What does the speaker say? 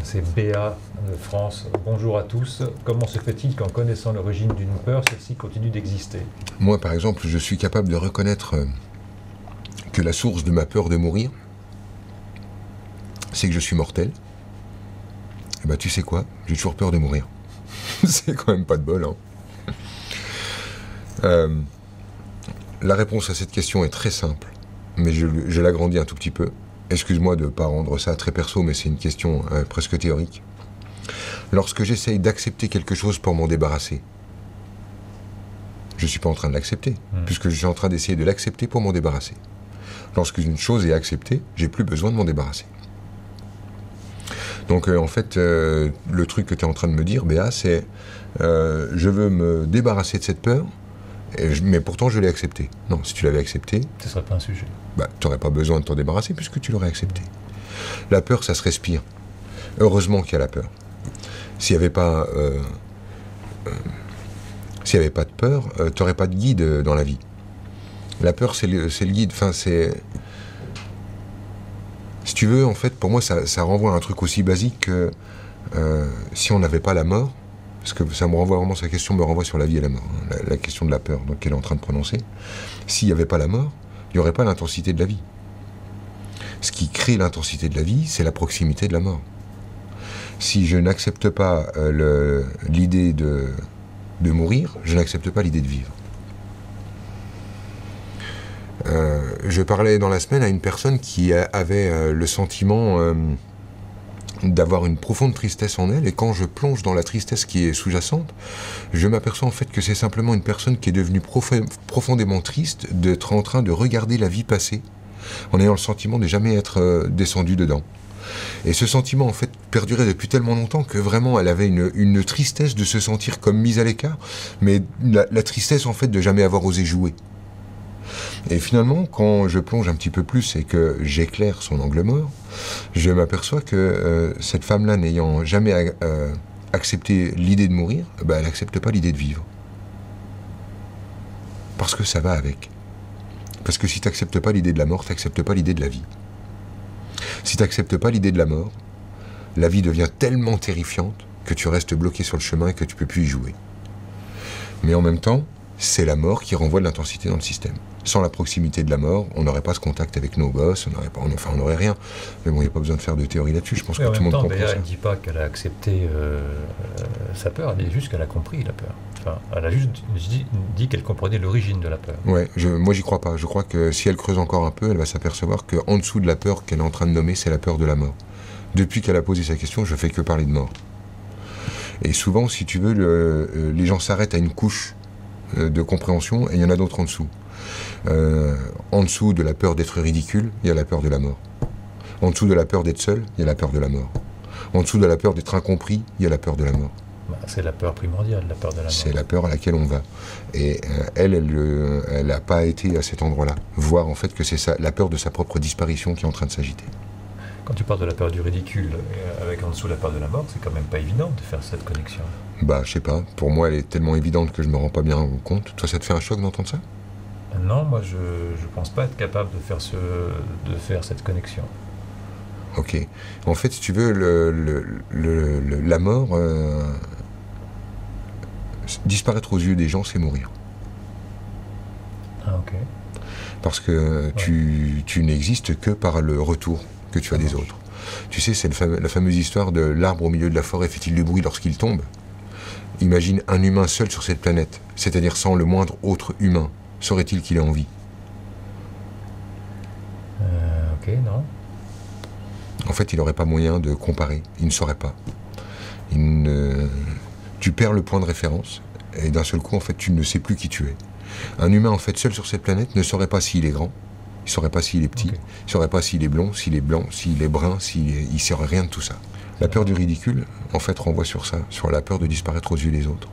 c'est Béa de France. Bonjour à tous. Comment se fait-il qu'en connaissant l'origine d'une peur, celle-ci continue d'exister? Moi, par exemple, je suis capable de reconnaître que la source de ma peur de mourir, c'est que je suis mortel. Et ben, tu sais quoi? J'ai toujours peur de mourir. C'est quand même pas de bol, hein. La réponse à cette question est très simple, mais je l'agrandis un tout petit peu. Excuse-moi de ne pas rendre ça très perso, mais c'est une question presque théorique. Lorsque j'essaye d'accepter quelque chose pour m'en débarrasser, je ne suis pas en train de l'accepter, puisque je suis en train d'essayer de l'accepter pour m'en débarrasser. Lorsqu'une chose est acceptée, j'ai plus besoin de m'en débarrasser. Donc en fait, le truc que tu es en train de me dire, Béa, c'est je veux me débarrasser de cette peur, mais pourtant je l'ai acceptée. Non, si tu l'avais acceptée, ce ne serait pas un sujet. Bah, tu n'aurais pas besoin de t'en débarrasser puisque tu l'aurais acceptée. La peur, ça se respire. Heureusement qu'il y a la peur. S'il n'y avait pas, de peur, tu n'aurais pas de guide dans la vie. La peur, c'est le guide. Enfin, c'est... Si tu veux, en fait, pour moi, ça renvoie à un truc aussi basique que si on n'avait pas la mort, parce que ça me renvoie vraiment, sa question me renvoie sur la vie et la mort, hein, la question de la peur qu'elle est en train de prononcer. S'il n'y avait pas la mort, il n'y aurait pas l'intensité de la vie. Ce qui crée l'intensité de la vie, c'est la proximité de la mort. Si je n'accepte pas l'idée de mourir, je n'accepte pas l'idée de vivre. Je parlais dans la semaine à une personne qui avait le sentiment d'avoir une profonde tristesse en elle, et quand je plonge dans la tristesse qui est sous-jacente, je m'aperçois en fait que c'est simplement une personne qui est devenue profondément triste d'être en train de regarder la vie passer, en ayant le sentiment de jamais être descendu dedans. Et ce sentiment en fait perdurait depuis tellement longtemps que vraiment elle avait une tristesse de se sentir comme mise à l'écart, mais la tristesse en fait de jamais avoir osé jouer. Et finalement, quand je plonge un petit peu plus et que j'éclaire son angle mort, je m'aperçois que cette femme-là, n'ayant jamais accepté l'idée de mourir, bah, elle n'accepte pas l'idée de vivre. Parce que ça va avec. Parce que si tu n'acceptes pas l'idée de la mort, tu n'acceptes pas l'idée de la vie. Si tu n'acceptes pas l'idée de la mort, la vie devient tellement terrifiante que tu restes bloqué sur le chemin et que tu ne peux plus y jouer. Mais en même temps, c'est la mort qui renvoie de l'intensité dans le système. Sans la proximité de la mort, on n'aurait pas ce contact avec nos gosses, on n'aurait rien. Mais bon, il n'y a pas besoin de faire de théorie là-dessus, je pense que tout le monde comprend ça. Elle ne dit pas qu'elle a accepté sa peur, elle dit juste qu'elle a compris la peur. Enfin, elle a juste dit qu'elle comprenait l'origine de la peur. Ouais, moi j'y crois pas. Je crois que si elle creuse encore un peu, elle va s'apercevoir qu'en dessous de la peur qu'elle est en train de nommer, c'est la peur de la mort. Depuis qu'elle a posé sa question, je fais que parler de mort. Et souvent, si tu veux, les gens s'arrêtent à une couche de compréhension et il y en a d'autres en dessous. En dessous de la peur d'être ridicule, il y a la peur de la mort. En dessous de la peur d'être seul, il y a la peur de la mort. En dessous de la peur d'être incompris, il y a la peur de la mort. Bah, c'est la peur primordiale, la peur de la mort. C'est la peur à laquelle on va. Et elle n'a pas été à cet endroit-là. Voir en fait que c'est la peur de sa propre disparition qui est en train de s'agiter. Quand tu parles de la peur du ridicule, avec en dessous la peur de la mort, c'est quand même pas évident de faire cette connexion. Bah, je sais pas. Pour moi, elle est tellement évidente que je me rends pas bien compte. Toi, ça te fait un choc d'entendre ça? Non, moi, je pense pas être capable de faire cette connexion. Ok. En fait, si tu veux, la mort, disparaître aux yeux des gens, c'est mourir. Ah, ok. Parce que tu n'existes que par le retour que tu as des autres. Tu sais, c'est la fameuse histoire de l'arbre au milieu de la forêt fait-il du bruit lorsqu'il tombe? Imagine un humain seul sur cette planète, c'est-à-dire sans le moindre autre humain. Saurait-il qu'il est en vie? Ok, non. En fait, il n'aurait pas moyen de comparer. Il ne saurait pas. Tu perds le point de référence, et d'un seul coup, en fait, tu ne sais plus qui tu es. Un humain, en fait, seul sur cette planète, ne saurait pas s'il est grand, il ne saurait pas s'il est petit, il ne saurait pas s'il est blond, s'il est blanc, s'il est brun, il ne saurait rien de tout ça. La peur du ridicule, en fait, renvoie sur ça, sur la peur de disparaître aux yeux des autres.